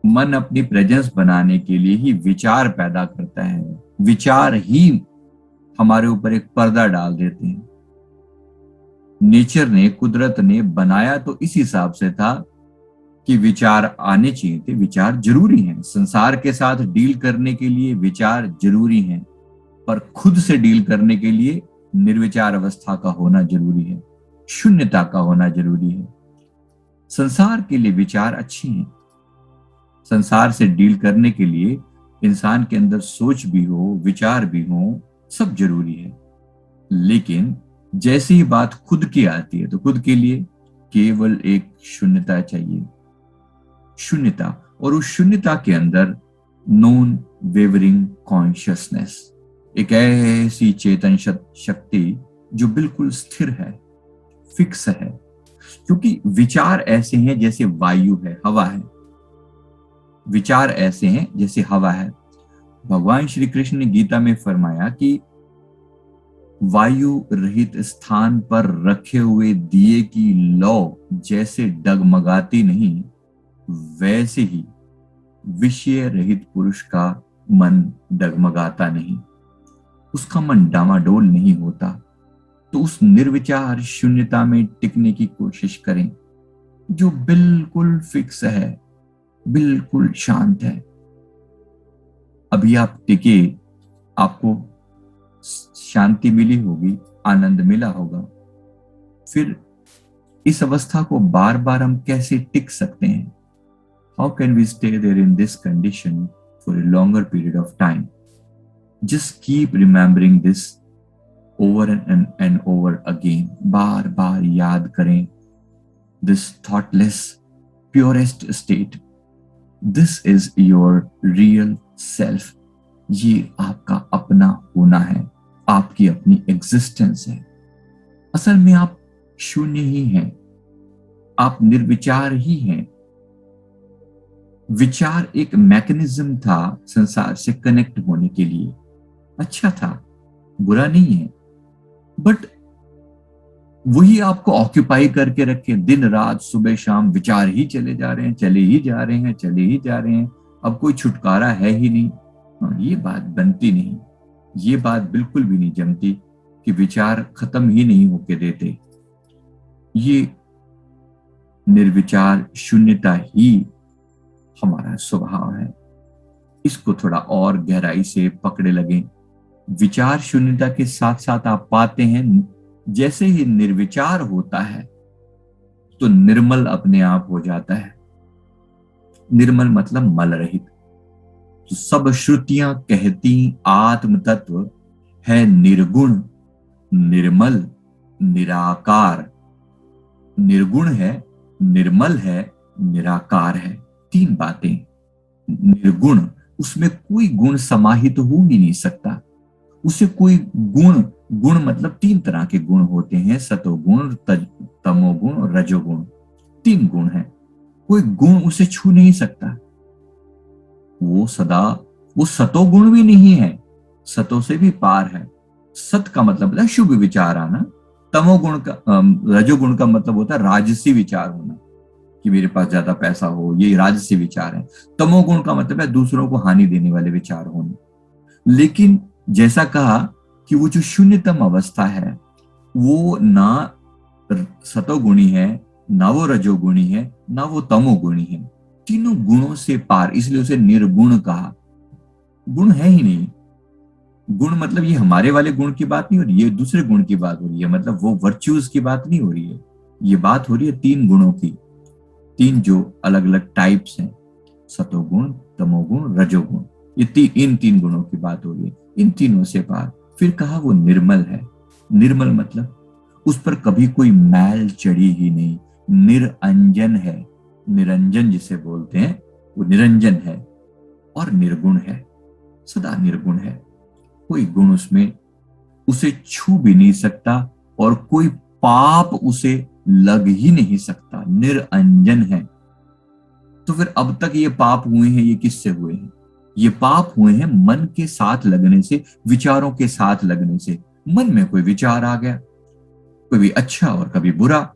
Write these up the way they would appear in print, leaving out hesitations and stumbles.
मन अपनी प्रेजेंस बनाने के लिए ही विचार पैदा करता है। विचार ही हमारे ऊपर एक पर्दा डाल देते हैं। नेचर ने, कुदरत ने बनाया तो इस हिसाब से था कि विचार आने चाहिए थे। विचार जरूरी हैं, संसार के साथ डील करने के लिए विचार जरूरी हैं, पर खुद से डील करने के लिए निर्विचार अवस्था का होना जरूरी है, शून्यता का होना जरूरी है। संसार के लिए विचार अच्छी हैं, संसार से डील करने के लिए इंसान के अंदर सोच भी हो, विचार भी हो, सब जरूरी है। लेकिन जैसे ही बात खुद की आती है तो खुद के लिए केवल एक शून्यता चाहिए, शून्यता। और उस शून्यता के अंदर नॉन वेवरिंग कॉन्शियसनेस, एक ऐसी चेतन शक्ति जो बिल्कुल स्थिर है, फिक्स है। क्योंकि विचार ऐसे हैं जैसे वायु है, हवा है। विचार ऐसे हैं जैसे हवा है। भगवान श्री कृष्ण ने गीता में फरमाया कि वायु रहित स्थान पर रखे हुए दिए की लौ जैसे डगमगाती नहीं, वैसे ही विषय रहित पुरुष का मन डगमगाता नहीं, उसका मन डामाडोल नहीं होता। तो उस निर्विचार शून्यता में टिकने की कोशिश करें जो बिल्कुल फिक्स है, बिल्कुल शांत है। अभी आप टिके, आपको शांति मिली होगी, आनंद मिला होगा। फिर इस अवस्था को बार बार हम कैसे टिक सकते हैं? How can we stay there in this condition for a longer period of time? Just keep remembering this over and over again. बार बार याद करें this thoughtless, purest state. This is your real self. ये आपका अपना होना है, आपकी अपनी existence है। असल में आप शून्य ही हैं, आप निर्विचार ही हैं। विचार एक मैकेनिज्म था संसार से कनेक्ट होने के लिए। अच्छा था, बुरा नहीं है, बट वही आपको ऑक्यूपाई करके रखे। दिन रात सुबह शाम विचार ही चले जा रहे हैं, चले ही जा रहे हैं, चले ही जा रहे हैं। अब कोई छुटकारा है ही नहीं। ये बात बनती नहीं, ये बात बिल्कुल भी नहीं जमती कि विचार खत्म ही नहीं होके देते। ये निर्विचार शून्यता ही हमारा स्वभाव है। इसको थोड़ा और गहराई से पकड़े लगें। विचार शून्यता के साथ साथ आप पाते हैं जैसे ही निर्विचार होता है तो निर्मल अपने आप हो जाता है। निर्मल मतलब मल रहित। तो सब श्रुतियां कहती आत्म तत्व है निर्गुण, निर्मल, निराकार। निर्गुण है, निर्मल है, निराकार है। तीन बातें। निर्गुण, उसमें कोई गुण समाहित हो ही नहीं सकता। उसे कोई गुण, गुण मतलब तीन तरह के गुण होते हैं, सतोगुण, तमोगुण, रजोगुण। तीन गुण हैं। कोई गुण उसे छू नहीं सकता। वो सतोगुण भी नहीं है, सतों से भी पार है। सत का मतलब है शुभ विचार आना। तमोगुण का, रजोगुण का मतलब होता है राजसी विचार होना, कि मेरे पास ज्यादा पैसा हो, ये राजसी विचार है। तमोगुण का मतलब है दूसरों को हानि देने वाले विचार होने। लेकिन जैसा कहा कि वो जो शून्यतम अवस्था है वो ना सतोगुणी है, ना वो रजोगुणी है, ना वो तमोगुणी है। तीनों गुणों से पार, इसलिए उसे निर्गुण कहा। गुण है ही नहीं। गुण मतलब ये हमारे वाले गुण की बात नहीं हो रही, ये दूसरे गुण की बात हो रही है। मतलब वो वर्च्यूज की बात नहीं हो रही है, ये बात हो रही है तीन गुणों की। तीन जो अलग अलग टाइप्स हैं, सतोगुण, तमोगुण, रजोगुण। ये इन तीन गुणों की बात हो रही है। इन तीनों से पार। फिर कहा वो निर्मल है। निर्मल मतलब उस पर कभी कोई मैल चढ़ी ही नहीं। निरंजन है। निरंजन जिसे बोलते हैं वो निरंजन है। और निर्गुण है, सदा निर्गुण है। कोई गुण उसमें उसे छू भी नहीं सकता और कोई पाप उसे लग ही नहीं सकता। निरंजन है। तो फिर अब तक ये पाप हुए हैं, ये किससे हुए हैं? ये पाप हुए हैं मन के साथ लगने से, विचारों के साथ लगने से। मन में कोई विचार आ गया, कभी अच्छा और कभी बुरा।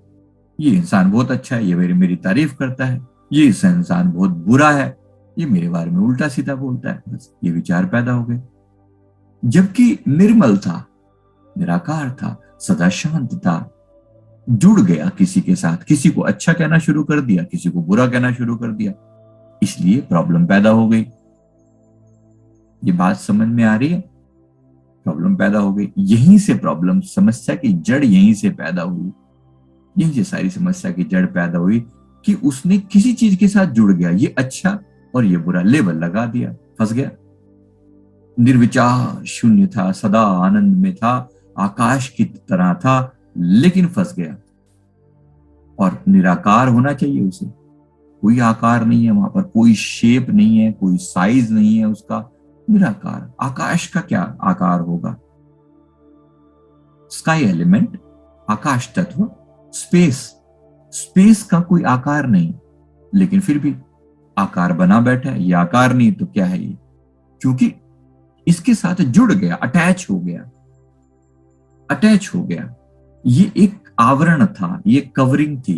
ये इंसान बहुत अच्छा है, ये मेरी तारीफ करता है। ये इंसान बहुत बुरा है, ये मेरे बारे में उल्टा सीधा बोलता है, बस ये विचार पैदा हो गए। जबकि निर्मल था, निराकार था, सदा शांत था, जुड़ गया किसी के साथ, किसी को अच्छा कहना शुरू कर दिया, किसी को बुरा कहना शुरू कर दिया, इसलिए प्रॉब्लम पैदा हो गई। ये बात समझ में आ रही है? प्रॉब्लम पैदा हो गई, यहीं से प्रॉब्लम, समस्या की जड़ यहीं से पैदा हुई। यहीं से सारी समस्या की जड़ पैदा हुई कि उसने किसी चीज के साथ जुड़ गया, ये अच्छा और ये बुरा लेबल लगा दिया, फंस गया। निर्विचार शून्य था, सदा आनंद में था, आकाश की तरह था, लेकिन फंस गया। और निराकार होना चाहिए उसे, कोई आकार नहीं है वहां पर, कोई शेप नहीं है, कोई साइज नहीं है उसका, निराकार। आकाश का क्या आकार होगा? स्काई एलिमेंट, आकाश तत्व, स्पेस, स्पेस का कोई आकार नहीं, लेकिन फिर भी आकार बना बैठा है। ये आकार नहीं तो क्या है ये? क्योंकि इसके साथ जुड़ गया, अटैच हो गया, अटैच हो गया। ये एक आवरण था, ये कवरिंग थी,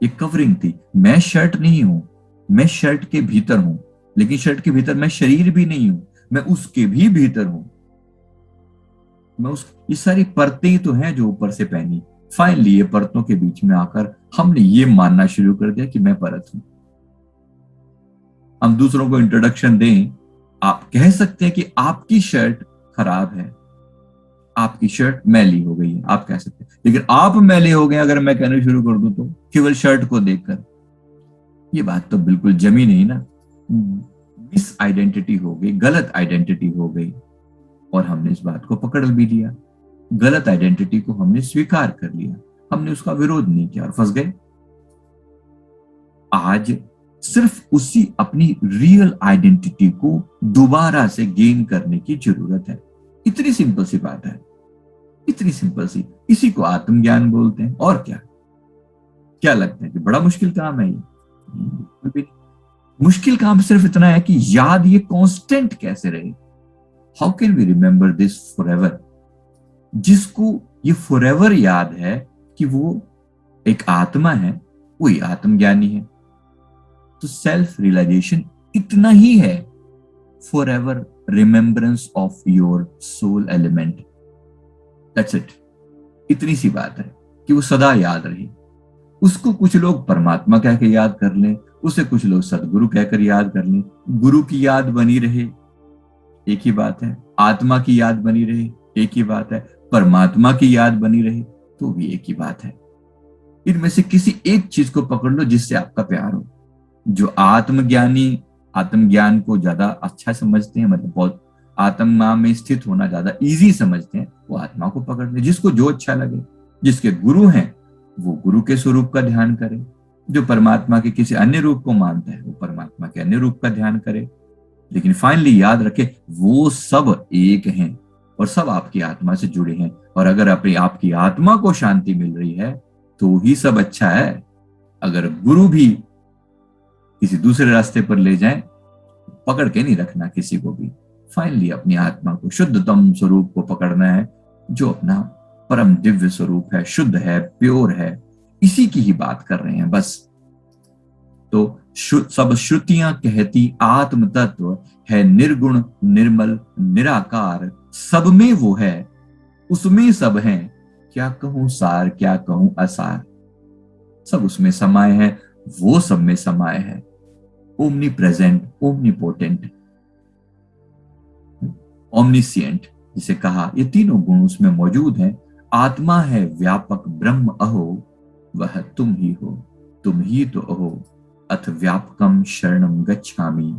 ये कवरिंग थी। मैं शर्ट नहीं हूं, मैं शर्ट के भीतर हूं, लेकिन शर्ट के भीतर मैं शरीर भी नहीं हूं, मैं उसके भी भीतर हूं। मैं उस, ये सारी परतें तो हैं जो ऊपर से पहनी, फाइनली ये परतों के बीच में आकर हमने ये मानना शुरू कर दिया कि मैं परत हूं। हम दूसरों को इंट्रोडक्शन दें, आप कह सकते हैं कि आपकी शर्ट खराब है, आपकी शर्ट मैली हो गई है, आप कह सकते हैं, लेकिन आप मैले हो गए अगर मैं कहना शुरू कर दूं तो, केवल शर्ट को देखकर, ये बात तो बिल्कुल जमी नहीं ना। मिस आइडेंटिटी हो गई, गलत आइडेंटिटी हो गई, और हमने इस बात को पकड़ भी लिया, गलत आइडेंटिटी को हमने स्वीकार कर लिया, हमने उसका विरोध नहीं किया और फंस गए। आज सिर्फ उसी अपनी रियल आइडेंटिटी को दोबारा से गेन करने की जरूरत है। इतनी सिंपल सी बात है, इतनी सिंपल सी, इसी को आत्मज्ञान बोलते हैं। और क्या क्या लगता है कि बड़ा मुश्किल काम है ये? मुश्किल काम सिर्फ इतना है कि याद ये कांस्टेंट कैसे रहे। How can we remember this forever? जिसको ये फॉरएवर याद है कि वो एक आत्मा है, वही आत्मज्ञानी है। तो सेल्फ रियलाइजेशन इतना ही है, forever remembrance of your soul element, that's it. इतनी सी बात है कि वो सदा याद रहे। उसको कुछ लोग परमात्मा कह के याद कर लें, उसे कुछ लोग सदगुरु कहकर याद कर लें, गुरु की याद बनी रहे, एक ही बात है। आत्मा की याद बनी रहे, एक ही बात है। परमात्मा की याद बनी रहे, तो भी एक ही बात है। इनमें से किसी एक चीज को पकड़ लो जिससे आपका प्यार हो। जो आत्मज्ञानी आत्मज्ञान को ज्यादा अच्छा समझते हैं, मतलब बहुत आत्मा में स्थित होना ज्यादा इजी समझते हैं, वो आत्मा को पकड़ ले। जिसको जो अच्छा लगे, जिसके गुरु हैं वो गुरु के स्वरूप का ध्यान करे, जो परमात्मा के किसी अन्य रूप को मानता है वो परमात्मा के अन्य रूप का ध्यान करे। लेकिन फाइनली याद रखे, वो सब एक हैं और सब आपकी आत्मा से जुड़े हैं। और अगर अपनी आपकी आत्मा को शांति मिल रही है तो ही सब अच्छा है। अगर गुरु भी किसी दूसरे रास्ते पर ले जाए, पकड़ के नहीं रखना किसी को भी। फाइनली अपनी आत्मा को, शुद्धतम स्वरूप को पकड़ना है, जो अपना परम दिव्य स्वरूप है, शुद्ध है, प्योर है। इसी की ही बात कर रहे हैं बस। तो सब श्रुतियां कहती आत्म तत्व है निर्गुण, निर्मल, निराकार, सब में वो है, उसमें सब है। क्या कहूं सार, क्या कहूं असार, सब उसमें समाये है, वो सब में समाये है। ओमनी प्रेजेंट, ओमनी पोटेंट, ओमनिसिएंट जिसे कहा, ये तीनों गुण उसमें मौजूद हैं। आत्मा है व्यापक ब्रह्म अहो, वह तुम ही हो, तुम ही तो अहो। अथ व्यापकम शरणम गच्छामि,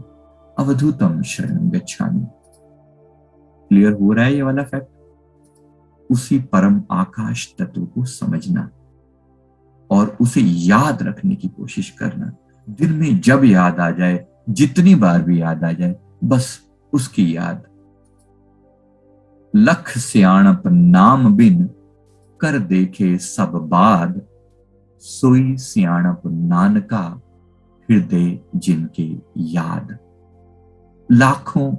अवधूतम शरणम गच्छामि। क्लियर हो रहा है ये वाला फैक्ट? उसी परम आकाश तत्व को समझना और उसे याद रखने की कोशिश करना। दिन में जब याद आ जाए, जितनी बार भी याद आ जाए, बस उसकी याद। लख सियाणप नाम बिन, कर देखे सब बाद, सोई सियाणप नानका, हृदय जिनके याद। लाखों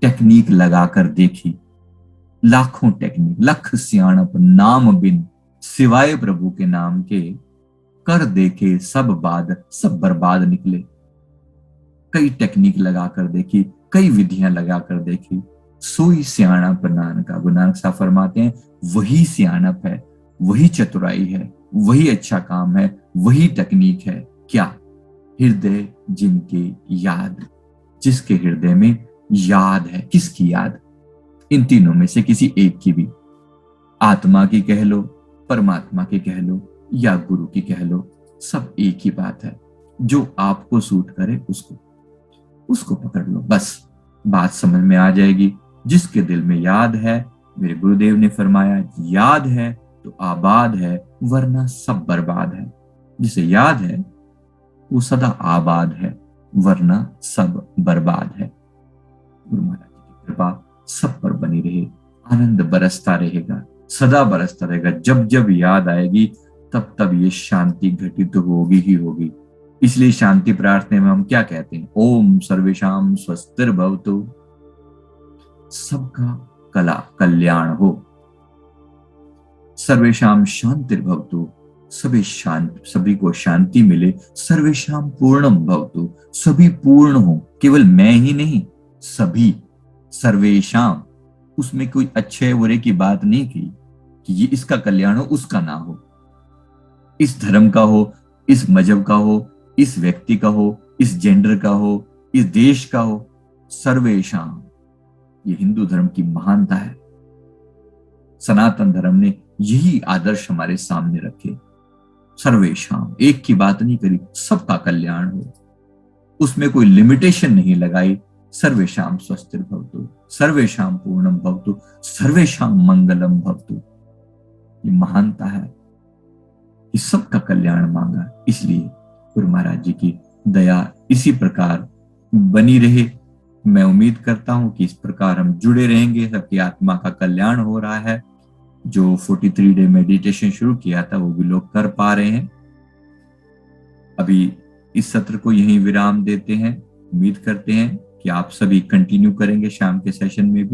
टेक्निक लगाकर देखी, लाखों टेक्निक, लख सियाणप नाम बिन, सिवाय प्रभु के नाम के, कर देखे सब बाद, सब बर्बाद निकले। कई टेक्निक लगा कर देखी, कई विधियां लगा कर देखी, सोई सियाणप नानका। गुरु नानक साहब फरमाते हैं वही सियाणप है, वही चतुराई है, वही अच्छा काम है, वही टेक्निक है। क्या? हृदय जिनके याद, जिसके हृदय में याद है। किसकी याद? इन तीनों में से किसी एक की भी, आत्मा की कह लो, परमात्मा की कह लो, या गुरु की कह लो, सब एक ही बात है। जो आपको सूट करे उसको पकड़ लो, बस बात समझ में आ जाएगी। जिसके दिल में याद है, मेरे गुरुदेव ने फरमाया, याद है तो आबाद है, वरना सब बर्बाद है। जिसे याद है वो सदा आबाद है, वरना सब बर्बाद है। गुरु महाराज की कृपा सब पर बनी रहे, आनंद बरसता रहेगा, सदा बरसता रहेगा। जब जब याद आएगी तब तब ये शांति घटित होगी ही होगी। इसलिए शांति प्रार्थना में हम क्या कहते हैं? ओम सर्वेशाम स्वस्तिर्भवतु, सबका कल्याण हो। सर्वेशाम शांतिर्भवतु, सभी को शांति मिले। सर्वेशाम पूर्णम भवतु, सभी पूर्ण हो। केवल मैं ही नहीं, सभी। सर्वेशाम, उसमें कोई अच्छे बुरे की बात नहीं की कि ये इसका कल्याण हो उसका ना हो, इस धर्म का हो, इस मजहब का हो, इस व्यक्ति का हो, इस जेंडर का हो, इस देश का हो। सर्वेशाम, ये हिंदू धर्म की महानता है। सनातन धर्म ने यही आदर्श हमारे सामने रखे। सर्वेशाम, एक की बात नहीं करी, सबका कल्याण हो, उसमें कोई लिमिटेशन नहीं लगाई। सर्वेशाम स्वस्तिर्भवतु, सर्वेशाम पूर्णम भवतु, सर्वेशाम मंगलम भवतु। ये महानता है कि सबका कल्याण मांगा। इसलिए गुरु महाराज जी की दया इसी प्रकार बनी रहे। मैं उम्मीद करता हूं कि इस प्रकार हम जुड़े रहेंगे, सबकी आत्मा का कल्याण हो रहा है। जो 43 डे मेडिटेशन शुरू किया था वो भी लोग कर पा रहे हैं। अभी इस सत्र को यहीं विराम देते हैं। उम्मीद करते हैं कि आप सभी कंटिन्यू करेंगे शाम के सेशन में भी।